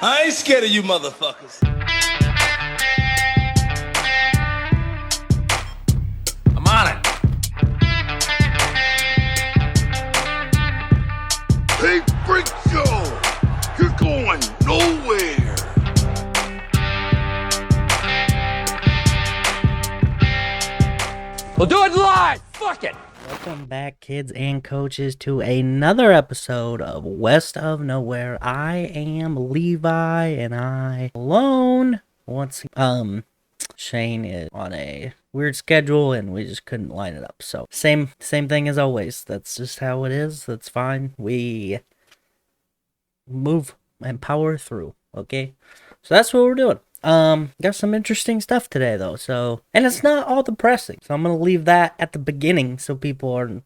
I ain't scared of you motherfuckers. I'm on it. Hey, Freak Show! You're going nowhere! We'll do it live! Fuck it! Welcome back, kids and coaches, to another episode of West of Nowhere. I am Levi, and I alone. Shane is on a weird schedule, and we just couldn't line it up. So same thing as always. That's just how it is. That's fine. We move and power through. Okay, so that's what we're doing. Got some interesting stuff today though, and it's not all depressing, so I'm gonna leave that at the beginning so people are,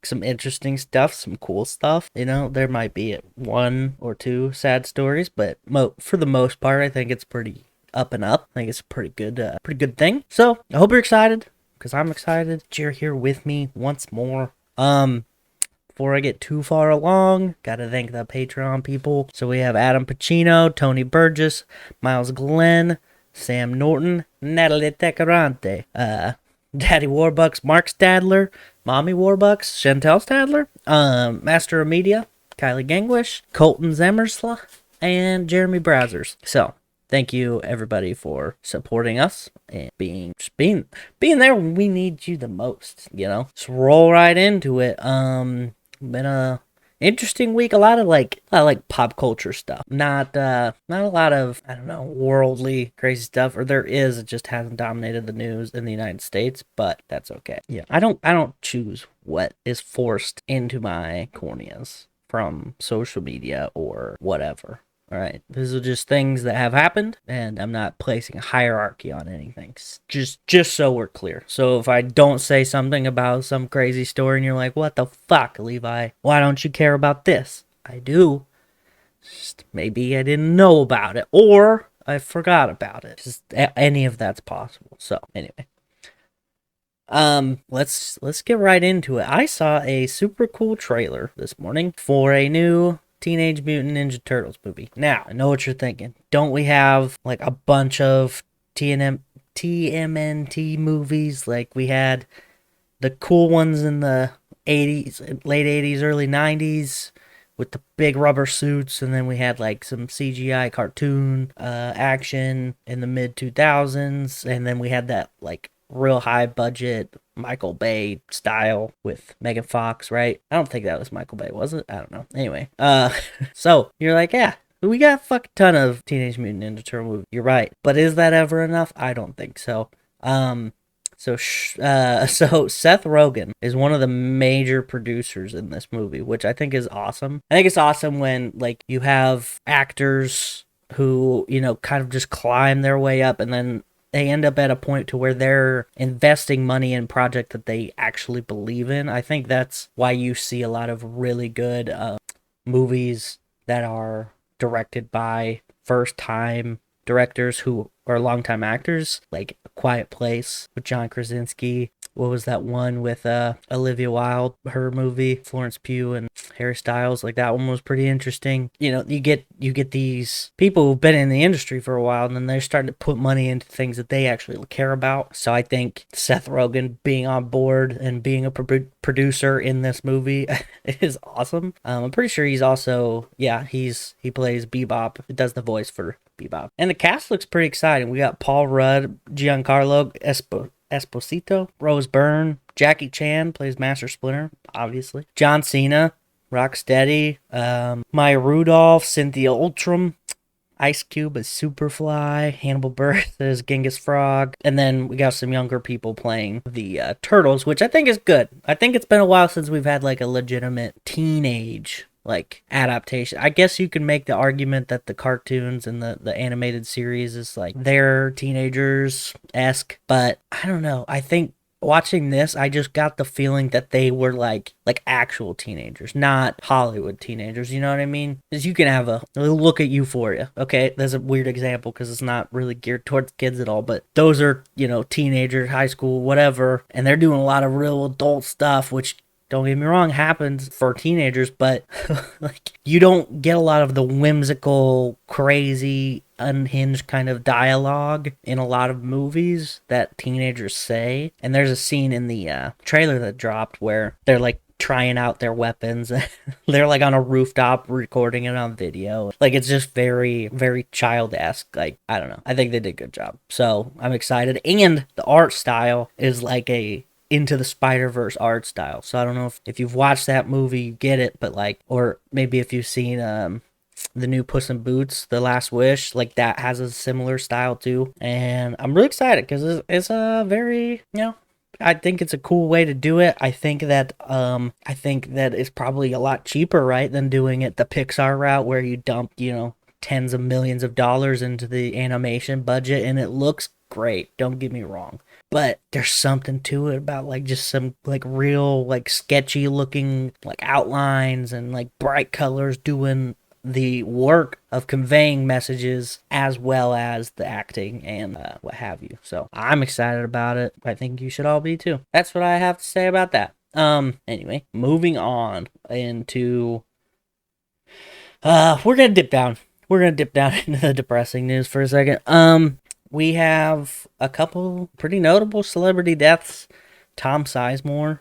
some interesting stuff, some cool stuff. There might be one or two sad stories, but for the most part, I think it's pretty up and up. I think it's a pretty good thing. So I hope you're excited, because I'm excited that you're here with me once more. Before I get too far along, gotta thank the Patreon people. So we have Adam Pacino, Tony Burgess, Miles Glenn, Sam Norton, Natalie Tecarante, Daddy Warbucks, Mark Stadler, Mommy Warbucks, Chantel Stadler, Master of Media, Kylie Gangwish, Colton Zemmersla, and Jeremy Brazzers. So thank you everybody for supporting us and being there when we need you the most. Let's roll right into it. Been a interesting week. A lot of pop culture stuff. Not a lot of, I don't know, worldly crazy stuff. Or there is, it just hasn't dominated the news in the United States, but that's okay. Yeah. I don't choose what is forced into my corneas from social media or whatever. All right, these are just things that have happened, and I'm not placing a hierarchy on anything. Just so we're clear. So if I don't say something about some crazy story and you're like, what the fuck, Levi? Why don't you care about this? I do. Just maybe I didn't know about it, or I forgot about it. Just any of that's possible. So anyway. Let's get right into it. I saw a super cool trailer this morning for a new Teenage Mutant Ninja Turtles movie. Now, I know what you're thinking. Don't we have like a bunch of TMNT movies? Like we had the cool ones in the 80s, late 80s, early 90s with the big rubber suits, and then we had like some CGI cartoon action in the mid 2000s, and then we had that like real high budget Michael Bay style with Megan Fox, right? I don't think that was Michael Bay, was it? I don't know. Anyway, so you're like, yeah, we got a fuck ton of Teenage Mutant Ninja Turtle movies. You're right, but is that ever enough? I don't think so. So Seth Rogen is one of the major producers in this movie, which I think is awesome. I think it's awesome when like you have actors who, kind of just climb their way up, and then they end up at a point to where they're investing money in a project that they actually believe in. I think that's why you see a lot of really good movies that are directed by first-time directors who are longtime actors, like A Quiet Place with John Krasinski. What was that one with Olivia Wilde, her movie, Florence Pugh and Harry Styles? Like that one was pretty interesting. You get these people who've been in the industry for a while, and then they're starting to put money into things that they actually care about. So I think Seth Rogen being on board and being a producer in this movie is awesome. I'm pretty sure he's also, he plays Bebop. It does the voice for Bebop. And the cast looks pretty exciting. We got Paul Rudd, Giancarlo Esposito, Rose Byrne, Jackie Chan plays Master Splinter, obviously. John Cena, Rocksteady, Maya Rudolph, Cynthia Ultram, Ice Cube as Superfly, Hannibal Buress as Genghis Frog, and then we got some younger people playing the Turtles, which I think is good. I think it's been a while since we've had like a legitimate teenage adaptation. I guess you can make the argument that the cartoons and the animated series is like they're teenagers-esque, but I don't know. I think watching this, I just got the feeling that they were like actual teenagers, not Hollywood teenagers. You know what I mean? Because you can have a look at Euphoria. Okay, that's a weird example because it's not really geared towards kids at all, but those are, teenagers, high school, whatever, and they're doing a lot of real adult stuff, which don't get me wrong, happens for teenagers, but like you don't get a lot of the whimsical, crazy, unhinged kind of dialogue in a lot of movies that teenagers say. And there's a scene in the trailer that dropped where they're like trying out their weapons. They're like on a rooftop recording it on video. Like it's just very, very child-esque. Like, I don't know. I think they did a good job. So I'm excited. And the art style is like a Into the Spider-Verse art style. So I don't know if you've watched that movie, you get it, but like, or maybe if you've seen the new Puss in Boots, The Last Wish, like that has a similar style too. And I'm really excited because it's a very, I think it's a cool way to do it. I think that it's probably a lot cheaper, right, than doing it the Pixar route where you dump, tens of millions of dollars into the animation budget, and it looks great. Don't get me wrong. But there's something to it about like just some like real like sketchy looking like outlines and like bright colors doing the work of conveying messages as well as the acting and what have you. So I'm excited about it. I think you should all be too. That's what I have to say about that. Anyway, moving on into we're gonna dip down into the depressing news for a second. We have a couple pretty notable celebrity deaths. Tom Sizemore.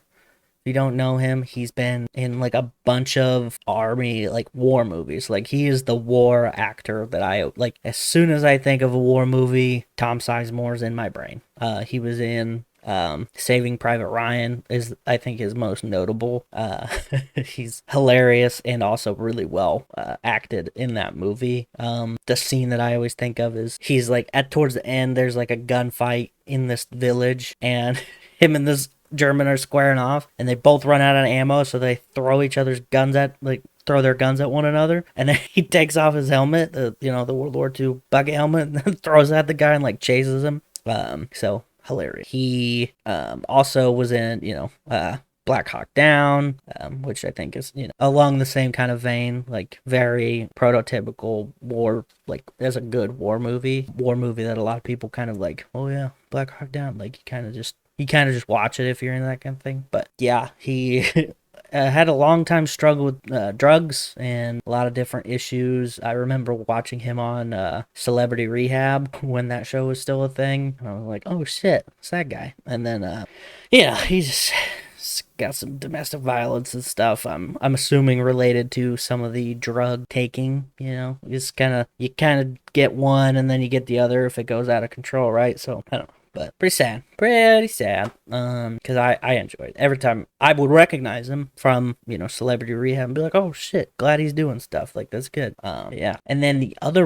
If you don't know him, he's been in like a bunch of army, like war movies. Like he is the war actor that I like. As soon as I think of a war movie, Tom Sizemore's in my brain. He was in Saving Private Ryan is I think his most notable. He's hilarious and also really well acted in that movie. The scene that I always think of is he's like towards the end. There's like a gunfight in this village, and him and this German are squaring off, and they both run out of ammo, so they throw their guns at one another, and then he takes off his helmet, the World War II bucket helmet, and then throws it at the guy and like chases him. So hilarious. He also was in Black Hawk Down, which I think is along the same kind of vein, like very prototypical war, like as a good war movie that a lot of people kind of like, oh yeah, Black Hawk Down, like you kind of just watch it if you're into that kind of thing. But yeah, he had a long time struggle with drugs and a lot of different issues. I remember watching him on Celebrity Rehab when that show was still a thing. And I was like, oh shit, it's that guy. And then, he's got some domestic violence and stuff. I'm assuming related to some of the drug taking. You kind of get one and then you get the other if it goes out of control, right? So I don't know. But pretty sad. Because I enjoyed it. Every time I would recognize him from, Celebrity Rehab and be like, oh shit, glad he's doing stuff. Like, that's good. Yeah. And then the other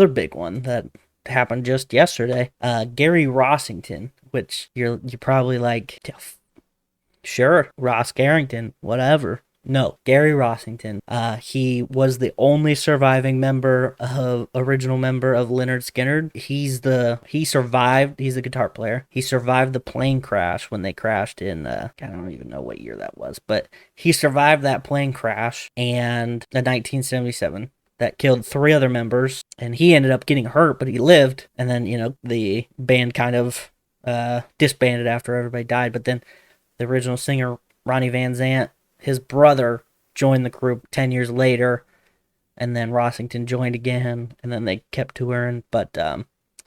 big one that happened just yesterday, Gary Rossington, which you're probably like, sure, Ross Garrington, whatever. No, Gary Rossington. He was the only surviving original member of Lynyrd Skynyrd. He survived. He's a guitar player. He survived the plane crash when they crashed in, I don't even know what year that was, but he survived that plane crash and the 1977 that killed 3 other members, and he ended up getting hurt, but he lived. And then, the band kind of disbanded after everybody died, but then the original singer, Ronnie Van Zant, his brother joined the group 10 years later, and then Rossington joined again, and then they kept touring. But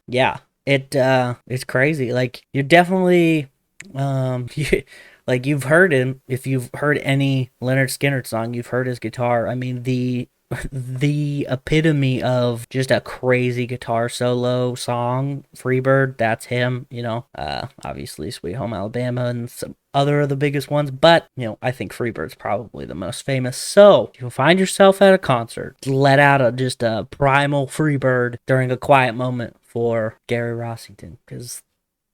yeah, it's crazy. Like, you're definitely you've heard him. If you've heard any Lynyrd Skynyrd song, you've heard his guitar. I mean, the epitome of just a crazy guitar solo song, Freebird, that's him. Obviously Sweet Home Alabama and some other of the biggest ones, but I think Freebird's probably the most famous. So if you find yourself at a concert, let out just a primal Freebird during a quiet moment for Gary Rossington, because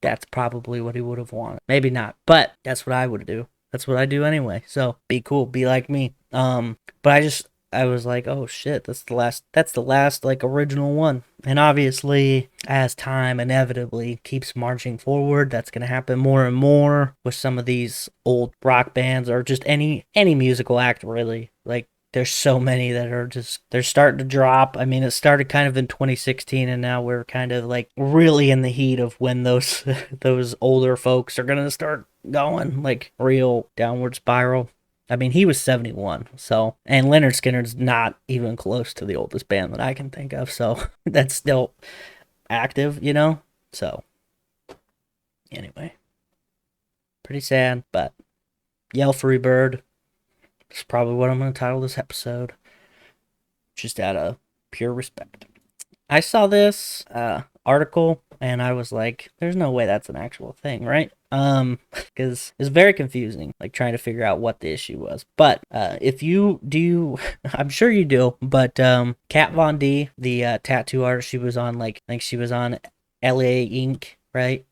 that's probably what he would have wanted. Maybe not, but that's what I would do. That's what I do anyway. So be cool, be like me. But I was like, oh shit, that's the last like original one. And obviously, as time inevitably keeps marching forward, that's going to happen more and more with some of these old rock bands or just any musical act, really. Like, there's so many that are just, they're starting to drop. I mean, it started kind of in 2016, and now we're kind of like really in the heat of when those those older folks are gonna start going like real downward spiral. I mean, he was 71, so, and Lynyrd Skynyrd's not even close to the oldest band that I can think of, so that's still active, you know? So, anyway, pretty sad, but Yell Free Bird is probably what I'm going to title this episode, just out of pure respect. I saw this article, and I was like, there's no way that's an actual thing, right? Because it's very confusing, like trying to figure out what the issue was. But if you do, I'm sure you do, but Kat Von D, the tattoo artist, she was on like, I think she was on LA Inc., right?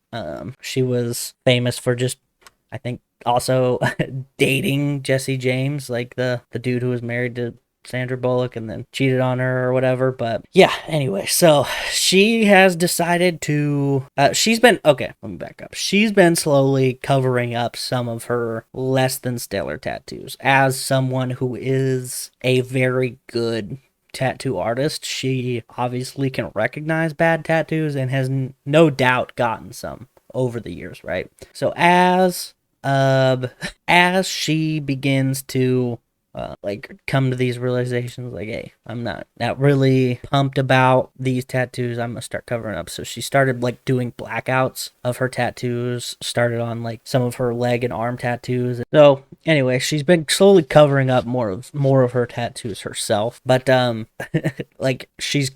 She was famous for just, I think, also dating Jesse James, like the dude who was married to Sandra Bullock and then cheated on her or whatever. But yeah, anyway, so she has decided to she's been, okay, let me back up. She's been slowly covering up some of her less than stellar tattoos. As someone who is a very good tattoo artist, she obviously can recognize bad tattoos and has no doubt gotten some over the years, right? So as she begins to like come to these realizations, like, hey, I'm not really pumped about these tattoos, I'm gonna start covering up. So she started like doing blackouts of her tattoos, started on like some of her leg and arm tattoos. So anyway, she's been slowly covering up more of her tattoos herself. But like she's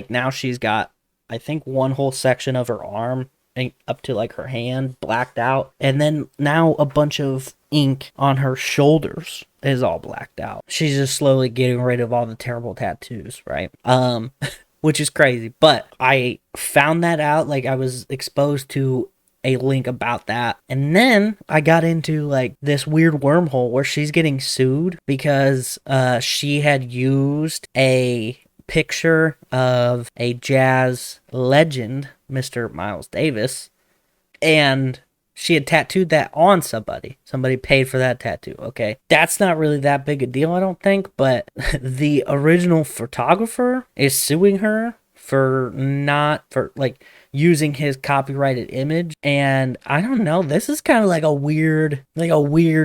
now she's got, I think, one whole section of her arm up to like her hand blacked out, and then now a bunch of ink on her shoulders is all blacked out. She's just slowly getting rid of all the terrible tattoos, right? Which is crazy. But I found that out, like I was exposed to a link about that, and then I got into like this weird wormhole where she's getting sued because she had used a picture of a jazz legend, Mr. Miles Davis, and she had tattooed that on somebody. Somebody paid for that tattoo, okay? That's not really that big a deal, I don't think, but the original photographer is suing her for like using his copyrighted image, and I don't know, this is kind of like a weird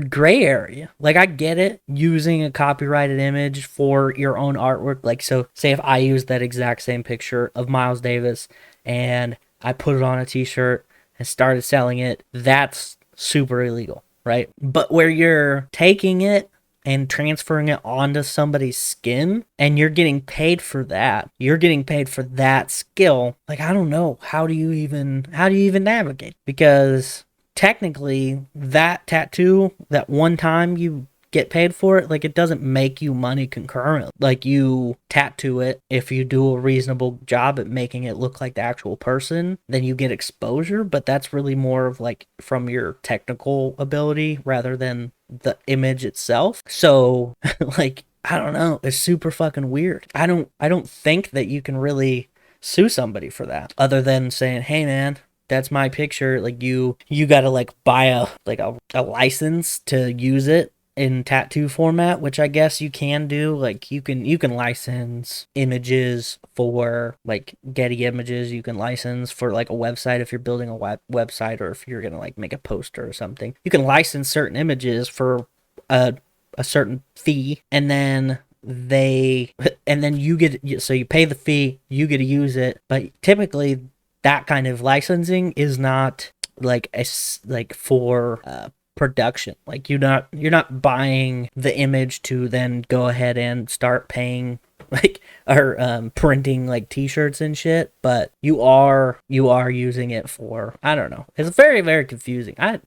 gray area. Like, I get it, using a copyrighted image for your own artwork, like, so say if I use that exact same picture of Miles Davis and I put it on a t-shirt and started selling it, that's super illegal, right? But where you're taking it and transferring it onto somebody's skin and you're getting paid for that, you're getting paid for that skill, like, I don't know, how do you even navigate? Because technically that tattoo, that one time you get paid for it, like, it doesn't make you money concurrent. Like, you tattoo it, if you do a reasonable job at making it look like the actual person, then you get exposure, but that's really more of like from your technical ability rather than the image itself. So like, I don't know, it's super fucking weird. I don't think that you can really sue somebody for that, other than saying, hey man, that's my picture, like, you gotta like buy a license to use it in tattoo format, which I guess you can do. Like, you can license images for like Getty Images, you can license for like a website if you're building a website, or if you're gonna like make a poster or something, you can license certain images for a certain fee, and then you get, so you pay the fee, you get to use it. But typically that kind of licensing is not like for production. Like, you're not buying the image to then go ahead and start paying, like, or printing like t-shirts and shit, but you are using it for, I don't know, it's very, very confusing. I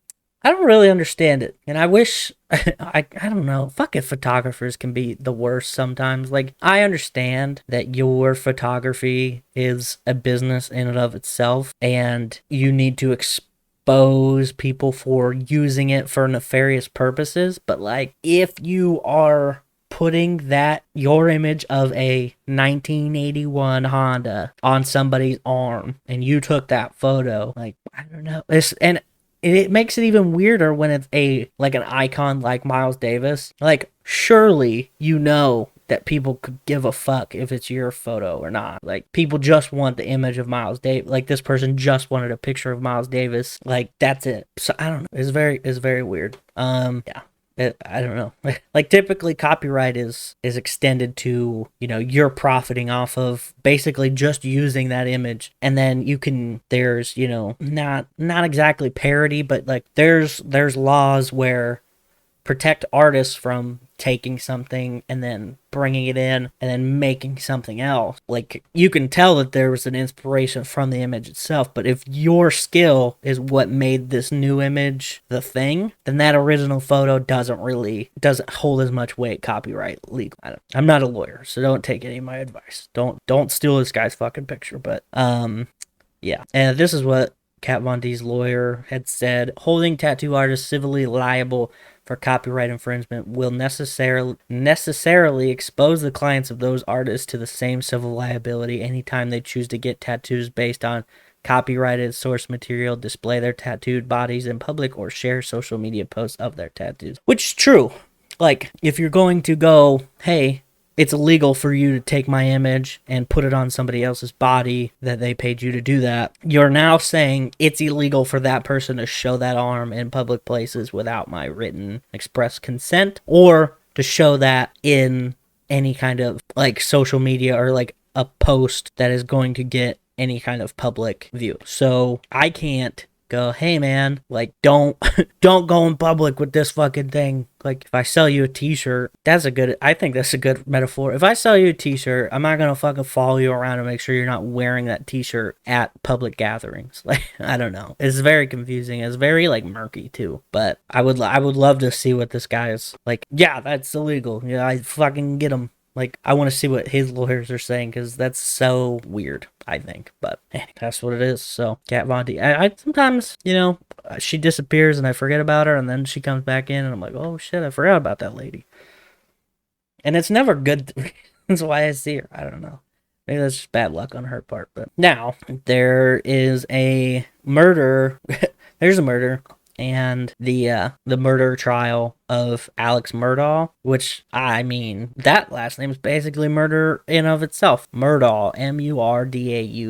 don't really understand it, and I wish I don't know, fucking photographers can be the worst sometimes. Like, I understand that your photography is a business in and of itself, and you need to expose people for using it for nefarious purposes, but like, if you are putting your image of a 1981 Honda on somebody's arm and you took that photo, like, I don't know, it makes it even weirder when it's like an icon like Miles Davis. Like, surely you know that people could give a fuck if it's your photo or not. Like, people just want the image of Miles Davis. Like, this person just wanted a picture of Miles Davis. Like, that's it. So I don't know. It's very weird. Yeah. I don't know. Like, typically copyright is extended to, you know, you're profiting off of basically just using that image, and then there's, you know, not exactly parody, but like there's laws where protect artists from taking something and then bringing it in and then making something else. Like, you can tell that there was an inspiration from the image itself, but if your skill is what made this new image the thing, then that original photo doesn't hold as much weight copyright legal. I'm not a lawyer, so don't take any of my advice. Don't steal this guy's fucking picture. But yeah, and this is what Kat Von D's lawyer had said: holding tattoo artists civilly liable for copyright infringement will necessarily expose the clients of those artists to the same civil liability anytime they choose to get tattoos based on copyrighted source material, display their tattooed bodies in public, or share social media posts of their tattoos. Which is true. Like, if you're going to go, hey, it's illegal for you to take my image and put it on somebody else's body that they paid you to do that, you're now saying it's illegal for that person to show that arm in public places without my written express consent, or to show that in any kind of like social media or like a post that is going to get any kind of public view. So I can't go, hey man, like, don't go in public with this fucking thing. Like, if I sell you a t-shirt, I think that's a good metaphor. If I sell you a t-shirt, I'm not gonna fucking follow you around and make sure you're not wearing that t-shirt at public gatherings. Like, I don't know. It's very confusing. It's very, like, murky too. But I would love to see what this guy is like. Yeah, that's illegal. Yeah, I fucking get him. Like, I want to see what his lawyers are saying, because that's so weird, I think. But that's what it is. So, Kat Von D. I sometimes, you know, she disappears and I forget about her, and then she comes back in and I'm like, oh shit, I forgot about that lady. And it's never good reasons why I see her. I don't know. Maybe that's just bad luck on her part. But now, there is a murder. There's a murder. And the murder trial of Alex Murdaugh, which, I mean, that last name is basically murder in of itself. Murdaugh, Murdaugh.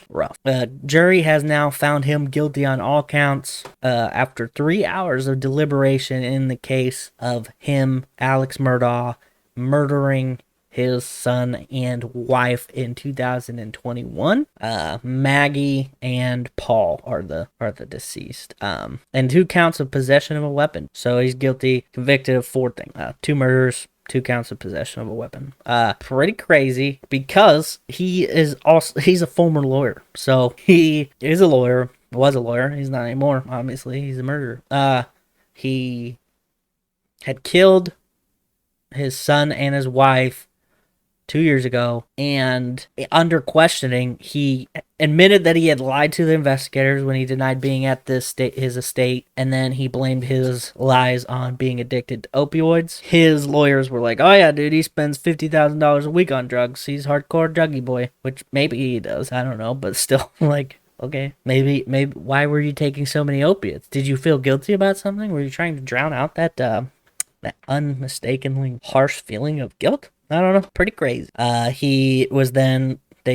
Rough. Jury has now found him guilty on all counts after 3 hours of deliberation in the case of him, Alex Murdaugh, murdering his son and wife in 2021. Maggie and Paul are the deceased. And 2 counts of possession of a weapon. So he's guilty, convicted of 4 things. 2 murders, 2 counts of possession of a weapon. Pretty crazy, because he's a former lawyer. So he is a lawyer, was a lawyer. He's not anymore, obviously. He's a murderer. He had killed his son and his wife 2 years ago, and under questioning, he admitted that he had lied to the investigators when he denied being at his estate, and then he blamed his lies on being addicted to opioids. His lawyers were like, oh yeah, dude, he spends $50,000 a week on drugs. He's hardcore druggy boy, which maybe he does, I don't know, but still, like, okay, maybe, why were you taking so many opiates? Did you feel guilty about something? Were you trying to drown out that unmistakably harsh feeling of guilt? I don't know. Pretty crazy. They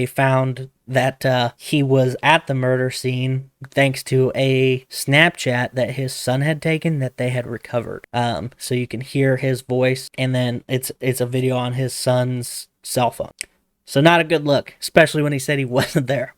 found that he was at the murder scene thanks to a Snapchat that his son had taken that they had recovered. So you can hear his voice, and then it's a video on his son's cell phone. So not a good look, especially when he said he wasn't there.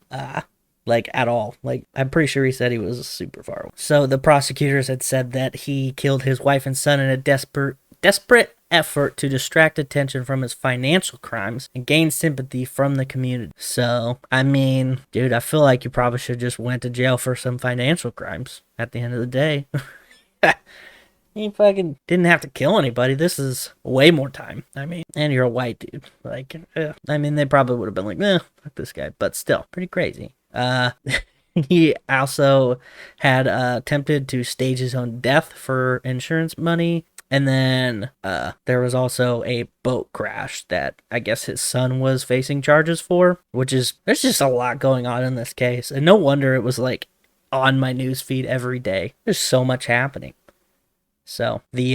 Like, at all. Like, I'm pretty sure he said he was super far away. So the prosecutors had said that he killed his wife and son in a desperate effort to distract attention from his financial crimes and gain sympathy from the community. So, I mean, dude, I feel like you probably should just went to jail for some financial crimes at the end of the day. You fucking didn't have to kill anybody. This is way more time. I mean, and you're a white dude. Like, I mean, they probably would have been like, fuck this guy. But still, pretty crazy. He also had attempted to stage his own death for insurance money. And then there was also a boat crash that I guess his son was facing charges for, there's just a lot going on in this case. And no wonder it was like on my news feed every day. There's so much happening. So the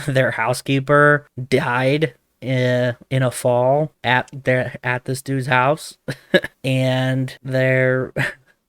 their housekeeper died in a fall at this dude's house, and they're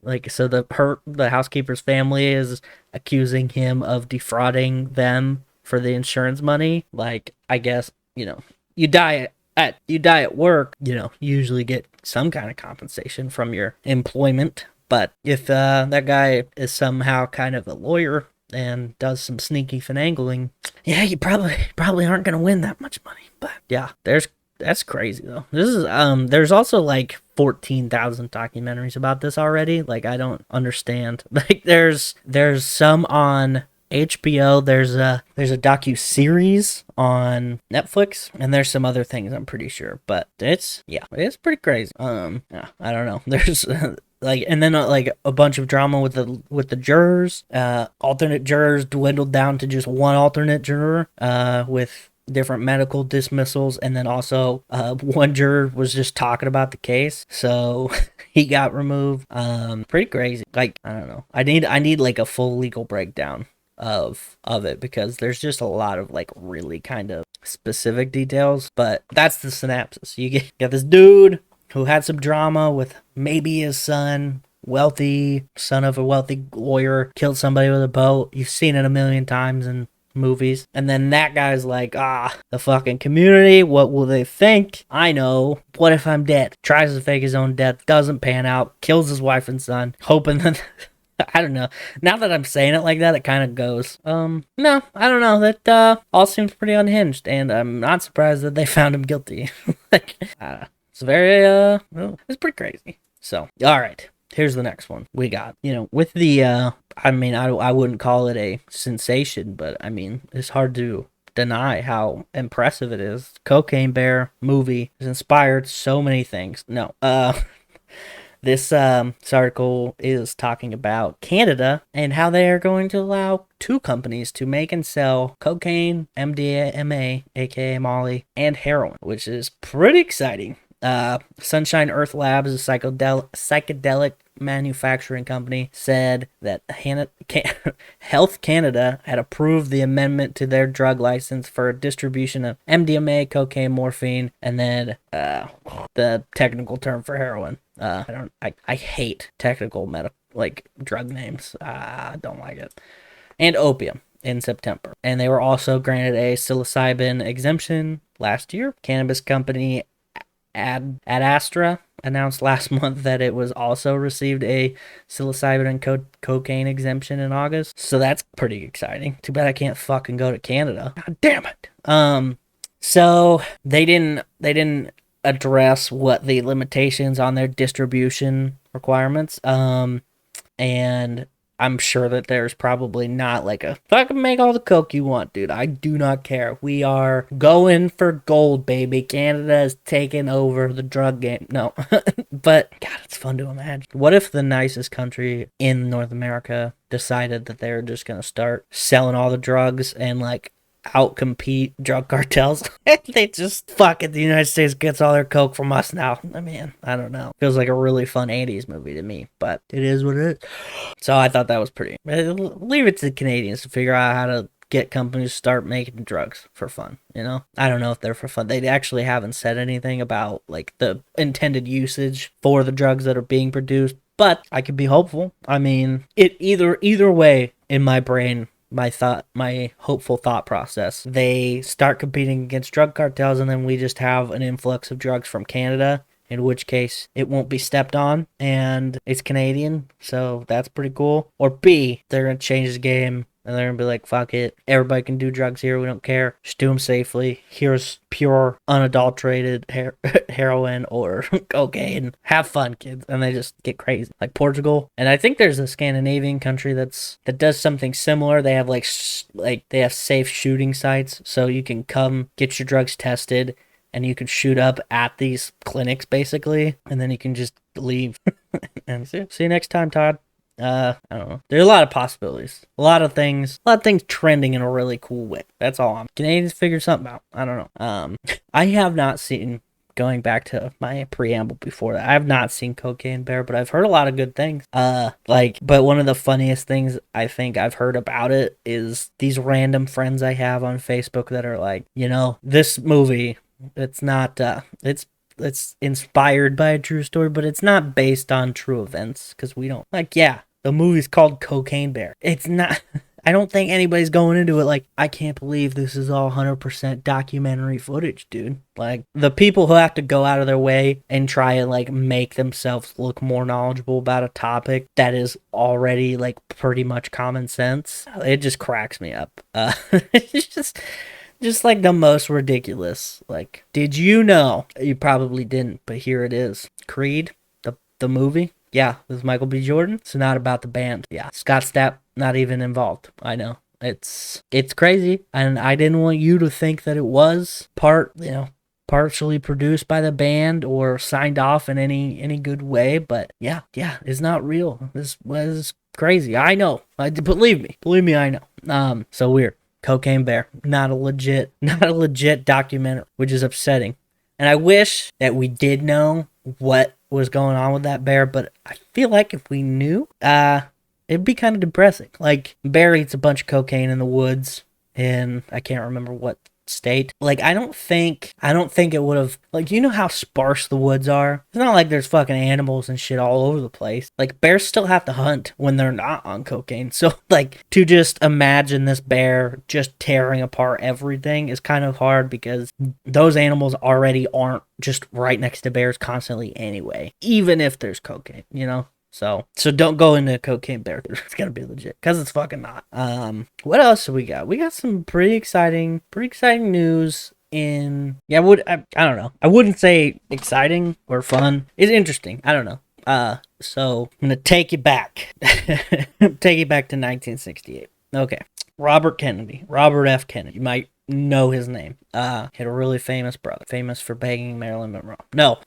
like, so the housekeeper's family is accusing him of defrauding them for the insurance money. Like, I guess, you die at work, you usually get some kind of compensation from your employment. But if that guy is somehow kind of a lawyer and does some sneaky finagling, yeah, you probably aren't gonna win that much money. But yeah, that's crazy though. This is there's also like 14,000 documentaries about this already. Like, I don't understand. Like, there's some on HBO, there's a docu-series on Netflix, and there's some other things, I'm pretty sure, but it's pretty crazy. Yeah, I don't know. There's like, and then like a bunch of drama with the jurors. Alternate jurors dwindled down to just one alternate juror, with different medical dismissals, and then also one juror was just talking about the case, so he got removed. Pretty crazy. Like, I don't know. I need like a full legal breakdown of it, because there's just a lot of like really kind of specific details, but that's the synopsis. You get this dude who had some drama with maybe his son, wealthy son of a wealthy lawyer, killed somebody with a boat. You've seen it a million times in movies. And then that guy's like, the fucking community, what will they think? I know. What if I'm dead? Tries to fake his own death, doesn't pan out, kills his wife and son, hoping that I don't know. Now that I'm saying it like that, it kind of goes. No, I don't know. That all seems pretty unhinged, and I'm not surprised that they found him guilty. Like, it's very it's pretty crazy. So, all right, here's the next one we got. With the I mean, I wouldn't call it a sensation, but I mean, it's hard to deny how impressive it is. Cocaine Bear movie has inspired so many things. No, this article is talking about Canada and how they are going to allow 2 companies to make and sell cocaine, MDMA, aka Molly, and heroin, which is pretty exciting. Sunshine Earth Labs, a psychedelic manufacturing company, said that Health Canada had approved the amendment to their drug license for distribution of MDMA, cocaine, morphine, and then the technical term for heroin. I hate technical drug names. I don't like it. And opium in September. And they were also granted a psilocybin exemption last year. Cannabis company Ad Astra announced last month that it was also received a psilocybin and cocaine exemption in August. So that's pretty exciting. Too bad I can't fucking go to Canada. God damn it. So they didn't address what the limitations on their distribution requirements. And I'm sure that there's probably not like a fucking make all the coke you want, dude. I do not care. We are going for gold, baby. Canada is taking over the drug game. No, but God, it's fun to imagine. What if the nicest country in North America decided that they're just going to start selling all the drugs and like outcompete drug cartels? They just fuck it. The United States gets all their coke from us now. I mean, I don't know. Feels like a really fun 80s movie to me, but it is what it is. So I thought that was pretty. Leave it to the Canadians to figure out how to get companies to start making drugs for fun. I don't know if they're for fun. They actually haven't said anything about like the intended usage for the drugs that are being produced, but I could be hopeful. I mean, it either way in my brain. My hopeful thought process. They start competing against drug cartels, and then we just have an influx of drugs from Canada, in which case it won't be stepped on, and it's Canadian, so that's pretty cool. Or B, they're going to change the game, and they're going to be like, fuck it, everybody can do drugs here, we don't care, just do them safely. Here's pure, unadulterated heroin or cocaine. Have fun, kids. And they just get crazy. Like Portugal. And I think there's a Scandinavian country that does something similar. They have they have safe shooting sites, so you can come get your drugs tested, and you can shoot up at these clinics, basically, and then you can just leave. And see you next time, Todd. I don't know. There's a lot of possibilities. A lot of things trending in a really cool way. That's all. Canadians figured something out. I don't know. I have not seen going back to my preamble before that, I've not seen Cocaine Bear, but I've heard a lot of good things. But one of the funniest things I think I've heard about it is these random friends I have on Facebook that are like, this movie, it's not, it's inspired by a true story, but it's not based on true events, because we don't, the movie's called Cocaine Bear. It's not... I don't think anybody's going into it like, I can't believe this is all 100% documentary footage, dude. Like, the people who have to go out of their way and try and, like, make themselves look more knowledgeable about a topic that is already, like, pretty much common sense, it just cracks me up. It's just like the most ridiculous. Like, did you know? You probably didn't, but here it is. Creed, the movie. Yeah, with Michael B. Jordan. It's not about the band. Yeah, Scott Stapp not even involved. I know. It's crazy, and I didn't want you to think that it was partially produced by the band or signed off in any good way, but yeah, it's not real. This was crazy. I know. Believe me, I know. So weird. Cocaine Bear, not a legit documentary, which is upsetting. And I wish that we did know what was going on with that bear, but I feel like if we knew, it'd be kind of depressing. Like, bear eats a bunch of cocaine in the woods, and I can't remember what state. Like, I don't think it would have, like, you know how sparse the woods are? It's not like there's fucking animals and shit all over the place. Like, bears still have to hunt when they're not on cocaine. So, like, to just imagine this bear just tearing apart everything is kind of hard, because those animals already aren't just right next to bears constantly anyway, even if there's cocaine, So don't go into Cocaine Bear. It's gonna be legit, because it's fucking not. What else do we got? We got some pretty exciting news in... I don't know. I wouldn't say exciting or fun. It's interesting. I don't know. So I'm gonna take you back. Take you back to 1968. Okay. Robert F. Kennedy. You might know his name. He had a really famous brother, famous for banging Marilyn Monroe. No,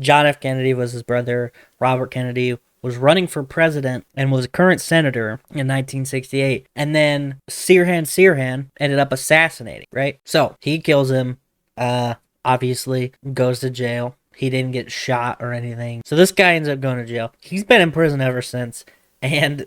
John F. Kennedy was his brother. Robert Kennedy was running for president and was a current senator in 1968. And then Sirhan ended up assassinating, right? So he kills him, obviously goes to jail. He didn't get shot or anything. So this guy ends up going to jail. He's been in prison ever since. And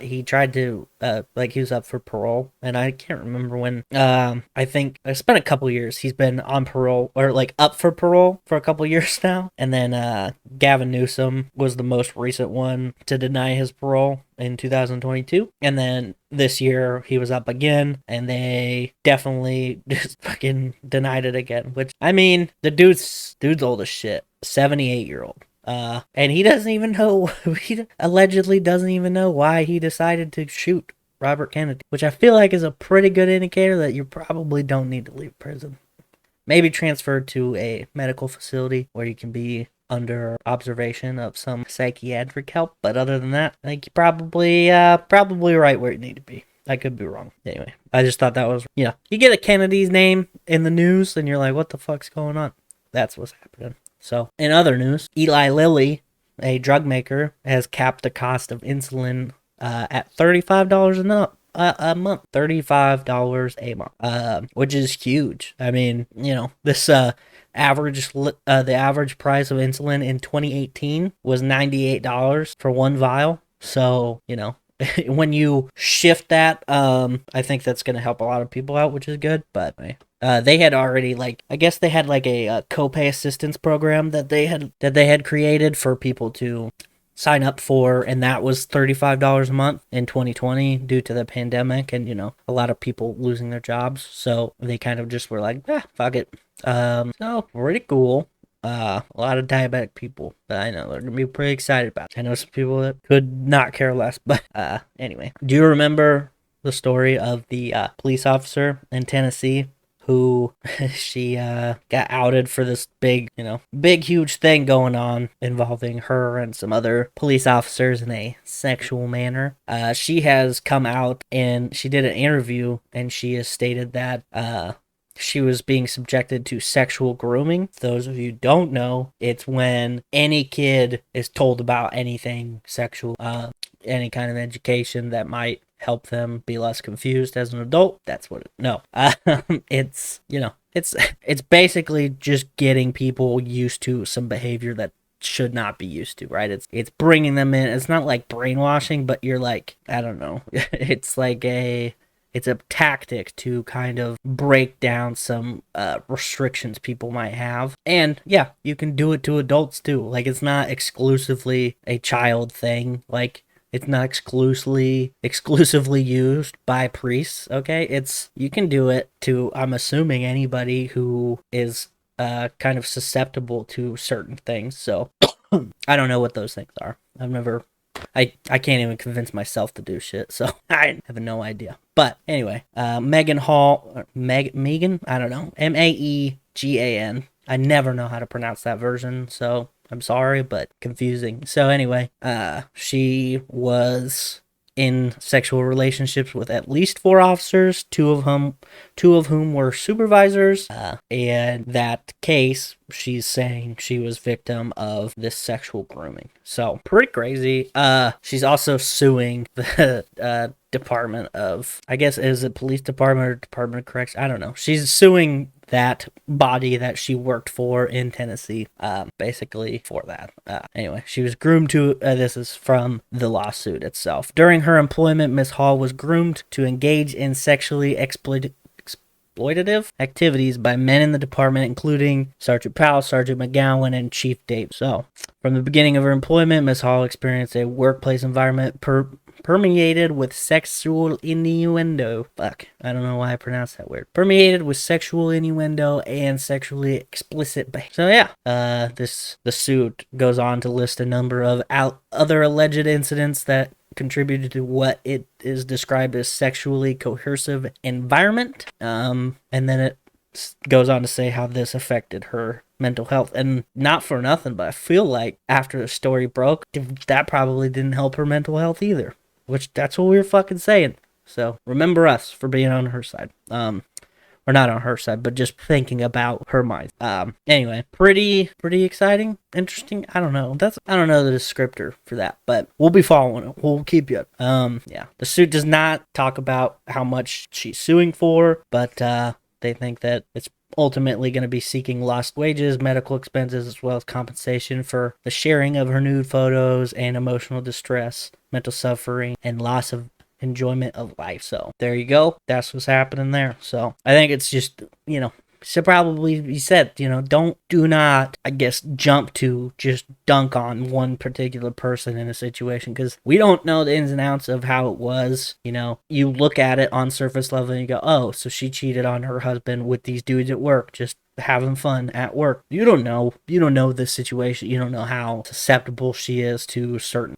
he tried to, he was up for parole, and I can't remember when. I think it's been a couple years. He's been on parole, or up for parole for a couple years now. And then Gavin Newsom was the most recent one to deny his parole in 2022. And then this year he was up again, and they definitely just fucking denied it again. Which, I mean, the dude's old as shit. 78-year-old. And he doesn't even know, he allegedly doesn't even know why he decided to shoot Robert Kennedy, which I feel like is a pretty good indicator that you probably don't need to leave prison. Maybe transferred to a medical facility where you can be under observation of some psychiatric help, but other than that, I think you're probably right where you need to be. I could be wrong. Anyway, I just thought that was, you get a Kennedy's name in the news, and you're like, what the fuck's going on? That's what's happening. So, in other news, Eli Lilly, a drug maker, has capped the cost of insulin at $35 a month. $35 a month, which is huge. I mean, this the average price of insulin in 2018 was $98 for one vial. So, when you shift that, I think that's going to help a lot of people out, which is good. But they had already, I guess they had a copay assistance program that they had created for people to sign up for, and that was $35 a month in 2020 due to the pandemic and a lot of people losing their jobs. So they kind of just were like, fuck it. So pretty cool. A lot of diabetic people that I know are going to be pretty excited about it. I know some people that could not care less, but anyway. Do you remember the story of the police officer in Tennessee who she got outed for this big, huge thing going on involving her and some other police officers in a sexual manner? She has come out and she did an interview, and she has stated that she was being subjected to sexual grooming. Those of you who don't know, it's when any kid is told about anything sexual, any kind of education that might help them be less confused as an adult. That's what it's it's basically just getting people used to some behavior that should not be used to, right? It's bringing them in. It's not like brainwashing, but you're like, I don't know. It's like it's a tactic to kind of break down some restrictions people might have. And yeah, you can do it to adults too. Like, it's not exclusively a child thing. Like, it's not exclusively used by priests, okay? You can do it to, I'm assuming, anybody who is kind of susceptible to certain things. So I don't know what those things are. I can't even convince myself to do shit, so I have no idea. But anyway, Megan Hall, Megan, I don't know, Maegan. I never know how to pronounce that version, so I'm sorry, but confusing. So anyway, she was in sexual relationships with at least 4 officers, two of whom were supervisors. And that case, she's saying she was victim of this sexual grooming. So pretty crazy. She's also suing the Department of, I guess, is it Police Department or Department of Corrections? I don't know. She's suing that body that she worked for in Tennessee, basically for that. Anyway, she was groomed to, this is from the lawsuit itself. During her employment, Miss Hall was groomed to engage in sexually exploitative activities by men in the department, including Sergeant Powell, Sergeant McGowan, and Chief Dave. So, from the beginning of her employment, Miss Hall experienced a workplace environment permeated with sexual innuendo. Fuck, I don't know why I pronounced that weird. Permeated with sexual innuendo and sexually explicit behavior. So yeah, the suit goes on to list a number of other alleged incidents that contributed to what it is described as sexually coercive environment. And then it goes on to say how this affected her mental health. And not for nothing, but I feel like after the story broke, that probably didn't help her mental health either. Which, that's what we were fucking saying. So, remember us for being on her side. Or not on her side, but just thinking about her mind. Anyway, pretty exciting, interesting. I don't know. I don't know the descriptor for that, but we'll be following it. We'll keep you up. Yeah. The suit does not talk about how much she's suing for, but they think that it's ultimately going to be seeking lost wages, medical expenses, as well as compensation for the sharing of her nude photos and emotional distress, mental suffering, and loss of enjoyment of life. So there you go. That's what's happening there. So I think it's just, should probably be said, do not, I guess, jump to just dunk on one particular person in a situation, because we don't know the ins and outs of how it was. You look at it on surface level and you go, oh, so she cheated on her husband with these dudes at work, just having fun at work. You don't know the situation. You don't know how susceptible she is to certain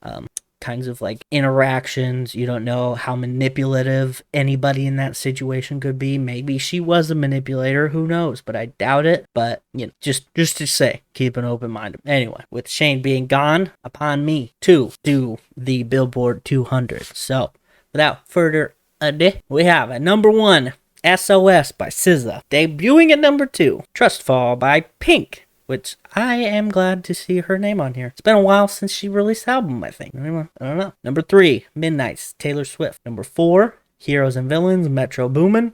kinds of like interactions. You don't know how manipulative anybody in that situation could be. Maybe she was a manipulator, who knows, but I doubt it. But just to say, keep an open mind. Anyway, with Shane being gone, upon me to do the Billboard 200. So without further ado, we have at number 1, SOS by SZA. Debuting at number 2, Trustfall by Pink, which I am glad to see her name on here. It's been a while since she released the album, I think. I don't know. Number 3, Midnights, Taylor Swift. Number 4, Heroes and Villains, Metro Boomin.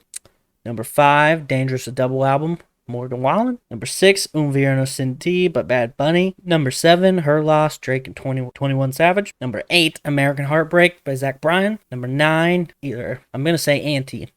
Number 5, Dangerous, a double album, Morgan Wallen. Number 6, Un Vierno Sin Ti, but Bad Bunny. Number 7, Her Loss, Drake and 21 Savage. Number 8, American Heartbreak by Zach Bryan. Number 9, I'm going to say Anti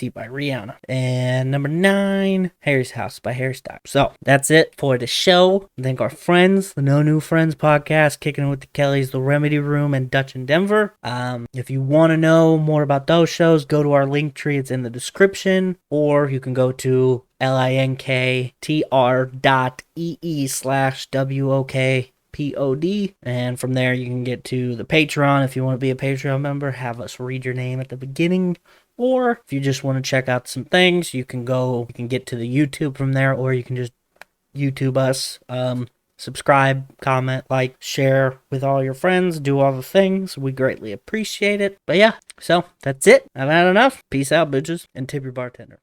by Rihanna. And number 9, Harry's House by Harry Styles. So that's it for the show. Thank our friends, the No New Friends podcast, Kicking It with the Kellys, The Remedy Room, and Dutch in Denver. If you want to know more about those shows, go to our link tree. It's in the description. Or you can go to linktr.ee/WOKPOD, and from there you can get to the Patreon. If you want to be a Patreon member, have us read your name at the beginning. Or if you just want to check out some things, you can get to the YouTube from there, or you can just YouTube us, subscribe, comment, like, share with all your friends, do all the things. We greatly appreciate it. But yeah, so that's it. I've had enough. Peace out, bitches, and tip your bartender.